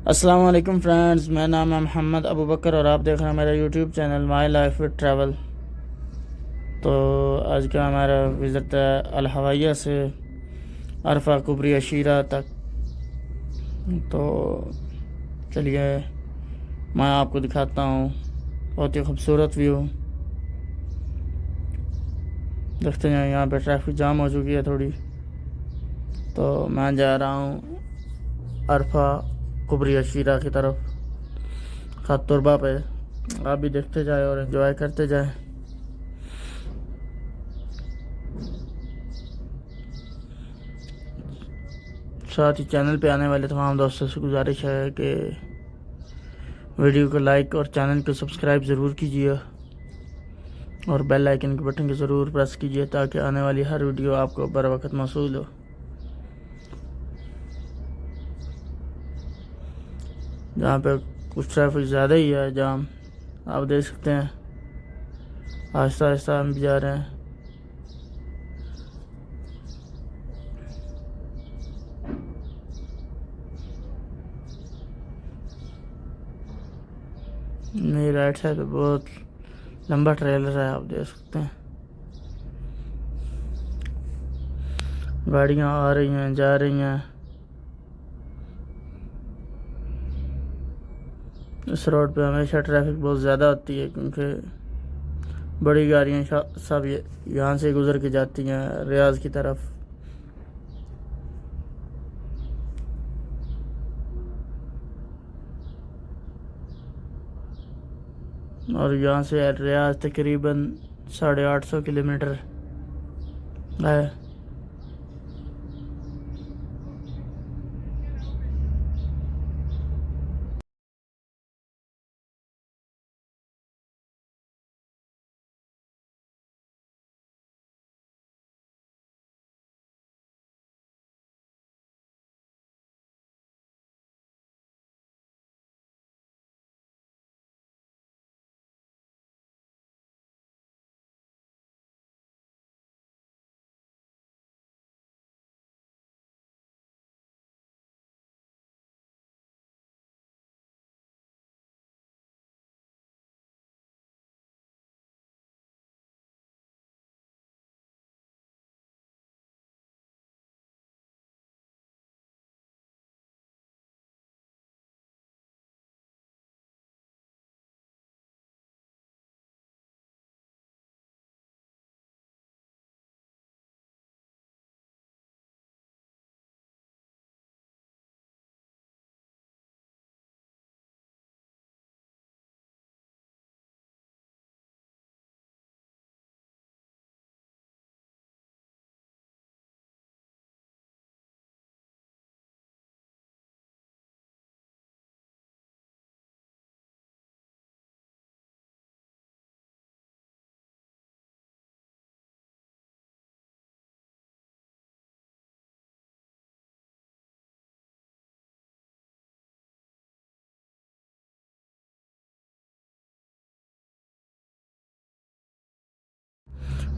अस्सलाम वालेकुम फ्रेंड्स, मेरा नाम है मोहम्मद अबू बकर और आप देख रहे हैं मेरा YouTube channel my life with travel. तो आज का हमारा विज़िट है अल हवाइया से अरफा कुबरी अशीरा तक। तो चलिए मैं आपको दिखाता हूँ, बहुत ही खूबसूरत व्यू। देखते हैं यहाँ पे ट्रैफिक जाम हो चुकी है थोड़ी। तो मैं जा रहा हूँ अरफा कुबरी अशीरा की तरफ खात तुरबा पे। आप भी देखते जाए और एंजॉय करते जाए। साथ ही चैनल पे आने वाले तमाम दोस्तों से गुजारिश है कि वीडियो को लाइक और चैनल को सब्सक्राइब ज़रूर कीजिए और बेल आइकन के बटन को ज़रूर प्रेस कीजिए ताकि आने वाली हर वीडियो आपको बर वक्त मौसूल हो। जहाँ पे कुछ ट्रैफिक ज़्यादा ही है जाम, आप देख सकते हैं। आहिस्ता आहिस्ता हम भी जा रहे हैं। मेरी राइट साइड पे बहुत लंबा ट्रेलर है, आप देख सकते हैं। गाड़ियाँ आ रही हैं, जा रही हैं। इस रोड पे हमेशा ट्रैफिक बहुत ज़्यादा होती है क्योंकि बड़ी गाड़ियाँ सब यहाँ से गुज़र के जाती हैं रियाज की तरफ। और यहाँ से रियाज तकरीबन 850 किलोमीटर है।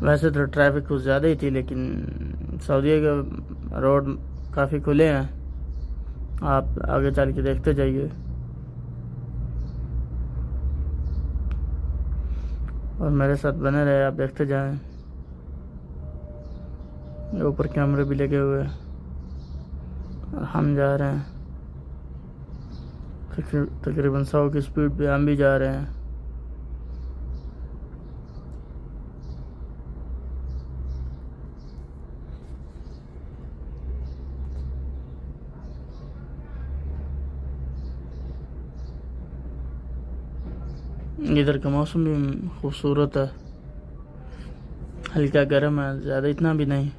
वैसे तो ट्रैफिक कुछ ज़्यादा ही थी लेकिन सऊदीया के रोड काफ़ी खुले हैं। आप आगे चल के देखते जाइए और मेरे साथ बने रहे, आप देखते जाएं। ऊपर कैमरे भी लगे हुए हैं और हम जा रहे हैं तकरीबन 100 की स्पीड पे हम भी जा रहे हैं। इधर का मौसम भी खूबसूरत है, हल्का गर्म है, ज़्यादा इतना भी नहीं।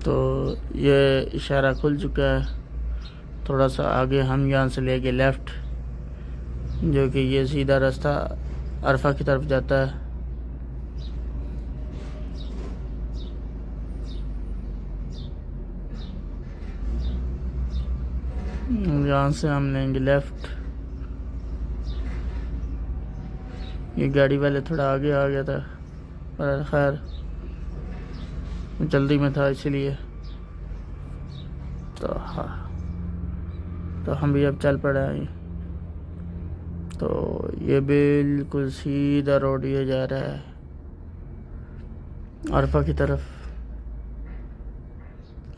तो ये इशारा खुल चुका है। थोड़ा सा आगे हम यहाँ से लेके लेफ़्ट, जो कि ये सीधा रास्ता अरफा की तरफ जाता है। यहाँ से हम लेंगे लेफ़्ट। ये गाड़ी वाले थोड़ा आगे आ गया था, पर खैर जल्दी में था इसलिए। तो हाँ, तो हम भी अब चल पड़े हैं। तो ये बिल्कुल सीधा रोड ये जा रहा है अरफा की तरफ।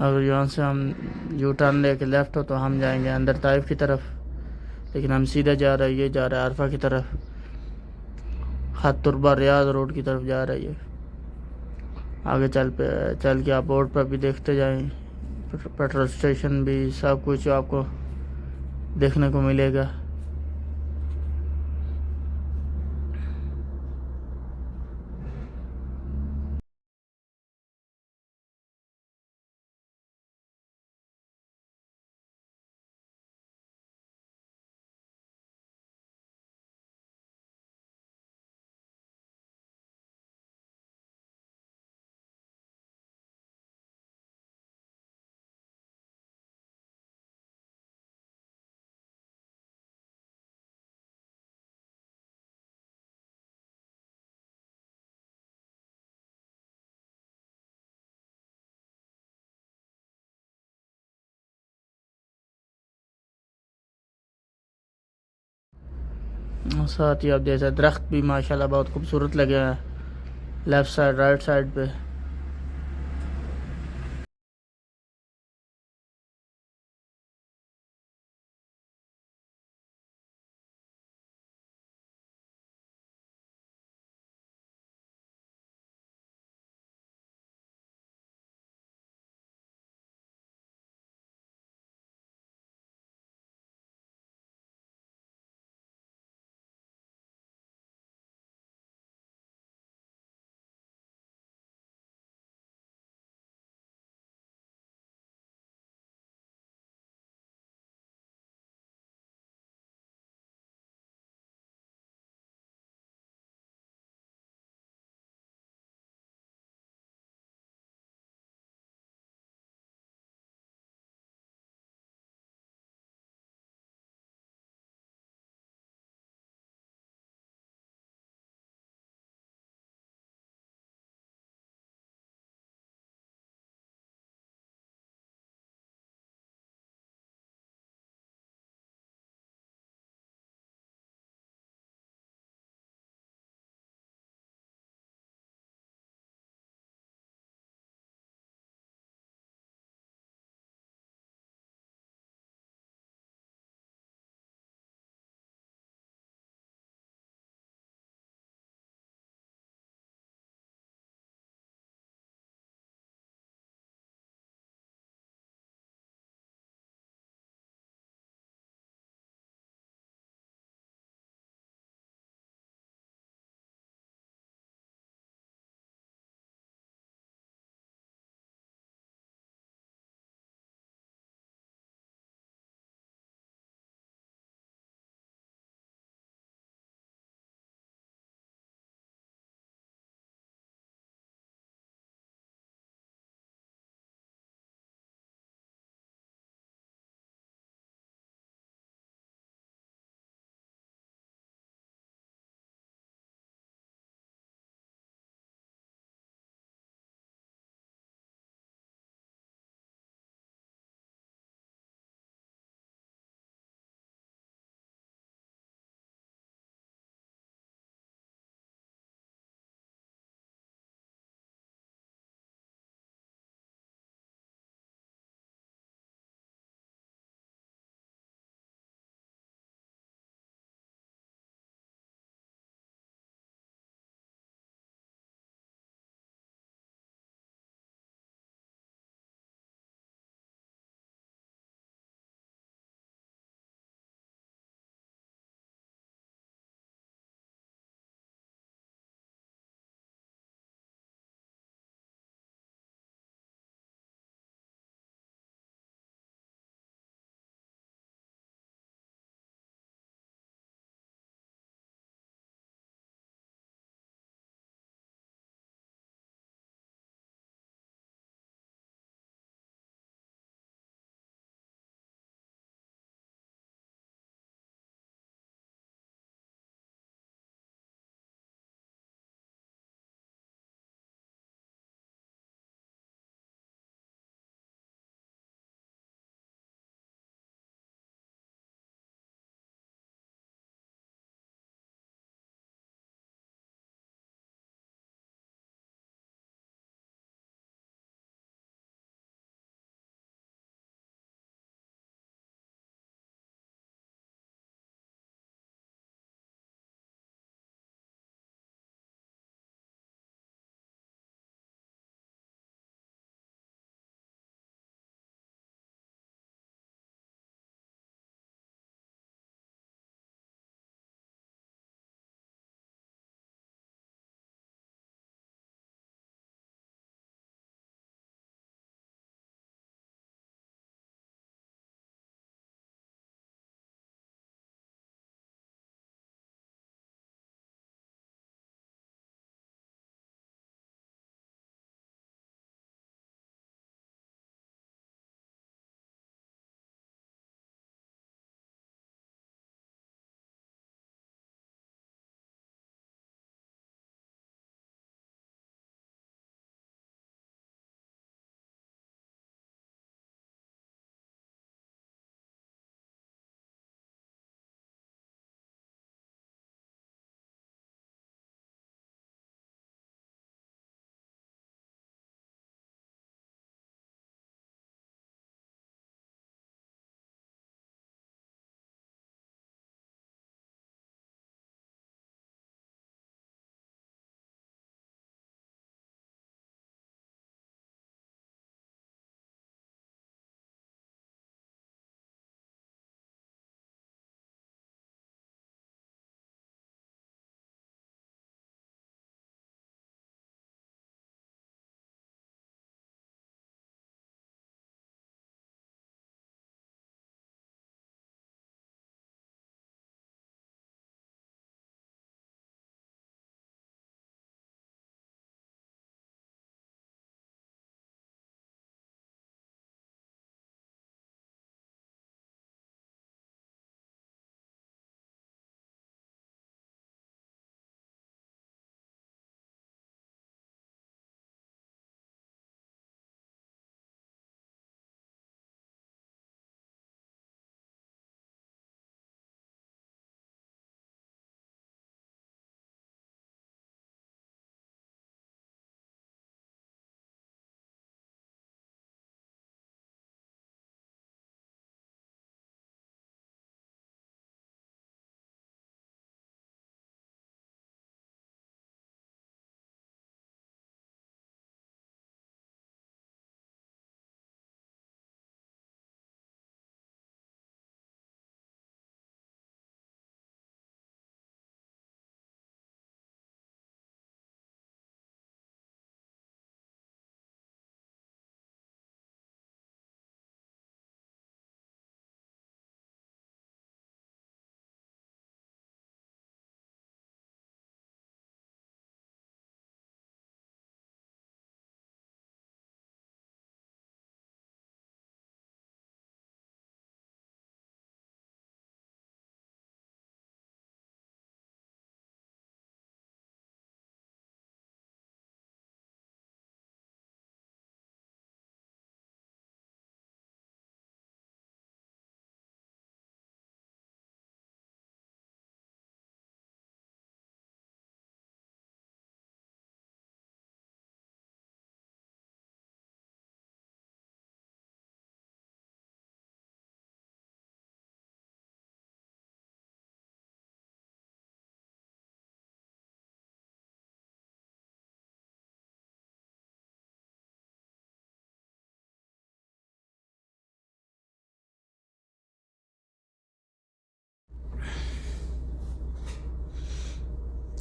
अगर यहाँ से हम यू टर्न लेके लेफ़्ट हो तो हम जाएंगे अंदर ताइफ की तरफ, लेकिन हम सीधा जा रहे हैं, ये जा रहा है अरफा की तरफ। खतुरबा रियाज रोड की तरफ जा रही है। आगे चल के आप बोर्ड पर भी देखते जाएं, पेट्रोल स्टेशन भी, सब कुछ आपको देखने को मिलेगा। साथ ही आप जैसा दरख्त भी माशाल्लाह बहुत खूबसूरत लगे हैं लेफ़्ट साइड राइट साइड पे।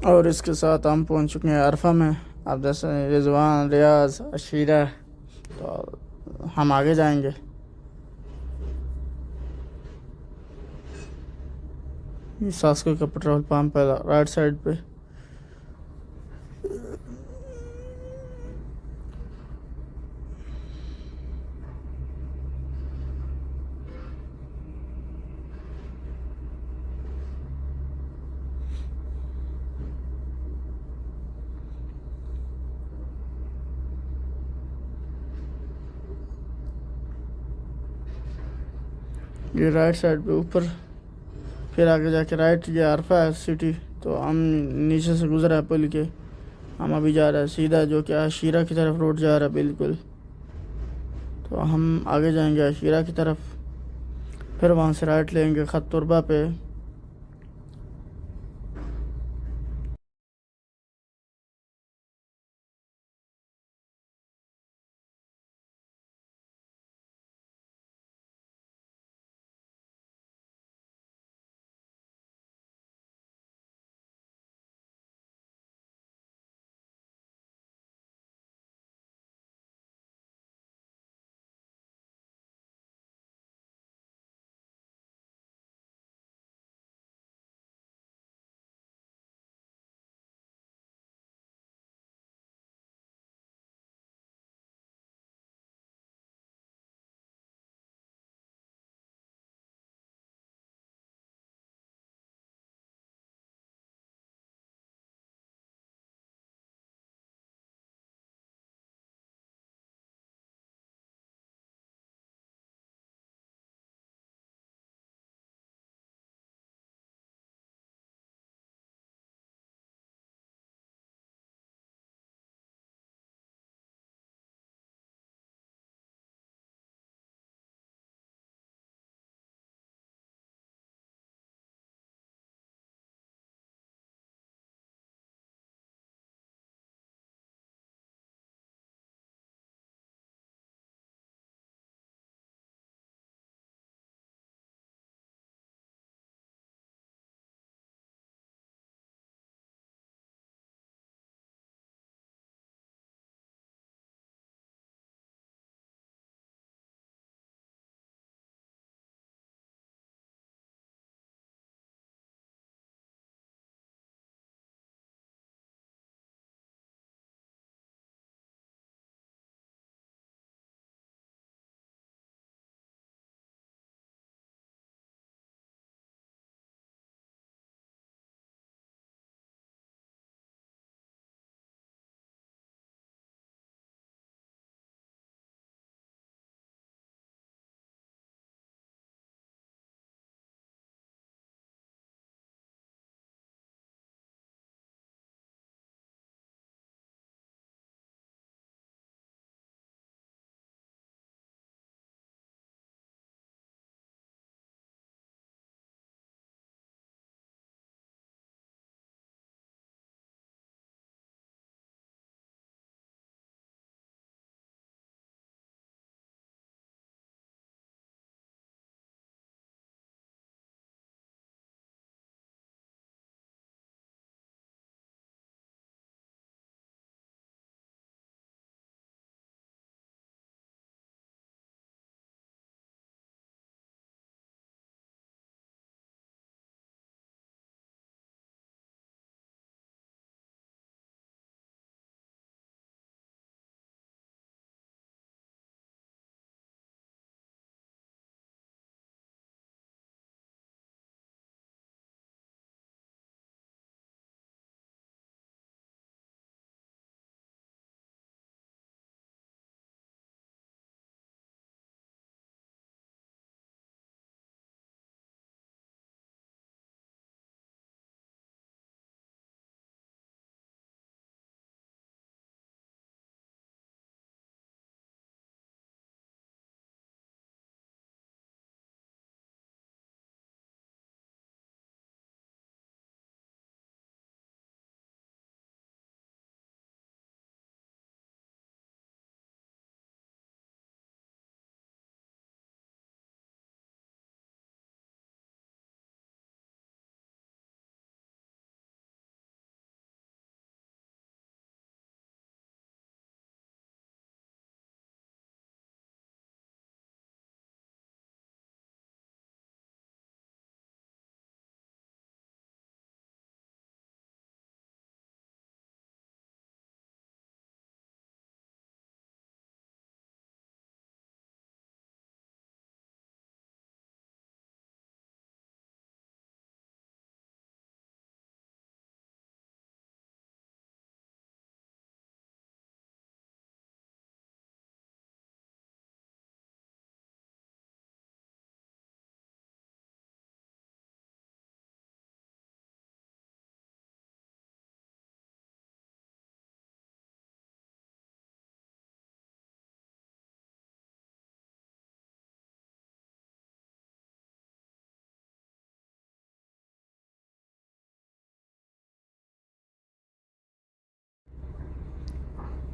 और इसके साथ हम पहुंच चुके हैं अरफा में। आप जैसे रिजवान, रियाज, अशीरा, तो हम आगे जाएंगे। ये सास्को का पेट्रोल पंप है राइट साइड पे। ये राइट साइड पे ऊपर, फिर आगे जाके राइट, ये अरफा है सिटी। तो हम नीचे से गुजरा है पुल के, हम अभी जा रहे हैं सीधा जो कि आशीरा की तरफ रोड जा रहा है बिल्कुल। तो हम आगे जाएंगे आशीरा की तरफ, फिर वहाँ से राइट लेंगे खतुरबा पे।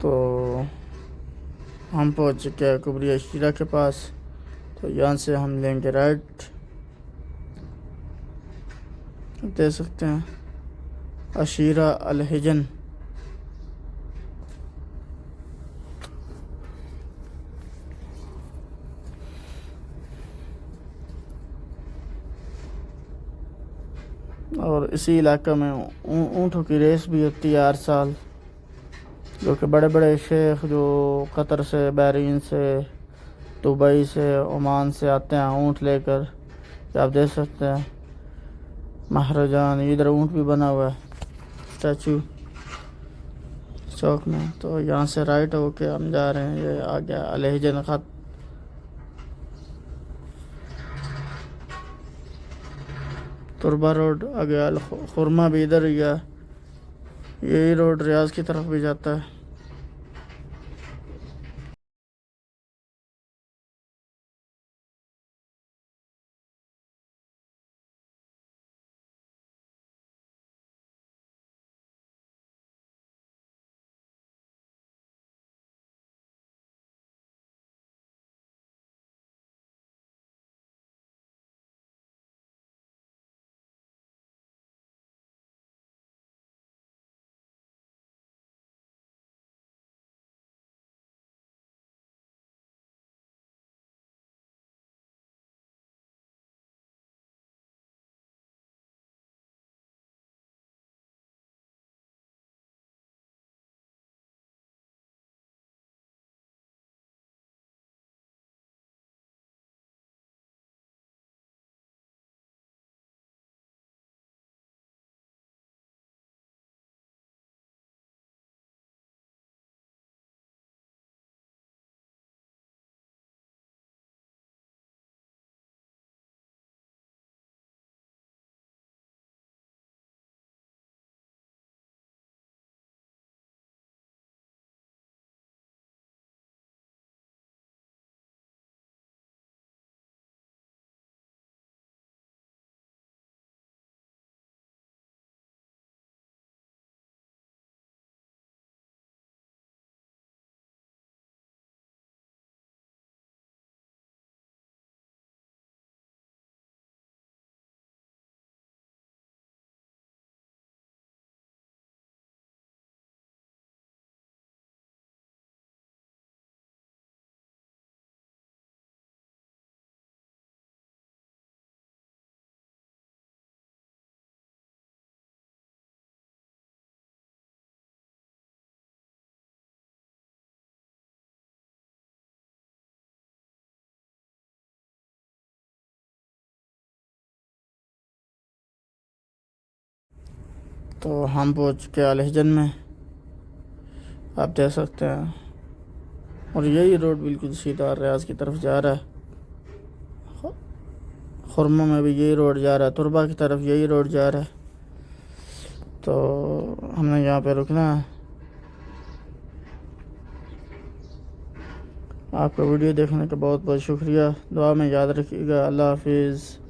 तो हम पहुंच चुके हैं कुबरी अशीरा के पास। तो यहाँ से हम लेंगे राइट, दे सकते हैं अशीरा अल हिजन। और इसी इलाके में ऊँटों की रेस भी होती है हर साल, जो कि बड़े बड़े शेख जो कतर से, बहरीन से, दुबई से, ओमान से आते हैं ऊँट लेकर। आप देख सकते हैं महाराजान, इधर ऊँट भी बना हुआ है स्टैचू चौक में। तो यहाँ से राइट होके हम जा रहे हैं, ये आ गया अल हिजन खत। तुरबा रोड आ गया, अल खुरमा भी इधर ही है। यही रोड रियाज की तरफ भी जाता है। तो हम पहुँच चुके अल हिजन में, आप देख सकते हैं। और यही रोड बिल्कुल सीधा रियाज की तरफ जा रहा है। खुरमा में भी यही रोड जा रहा है, तुरबा की तरफ यही रोड जा रहा है। तो हमने यहाँ पे रुकना है। आपका वीडियो देखने का बहुत बहुत शुक्रिया। दुआ में याद रखिएगा। अल्लाह हाफिज़।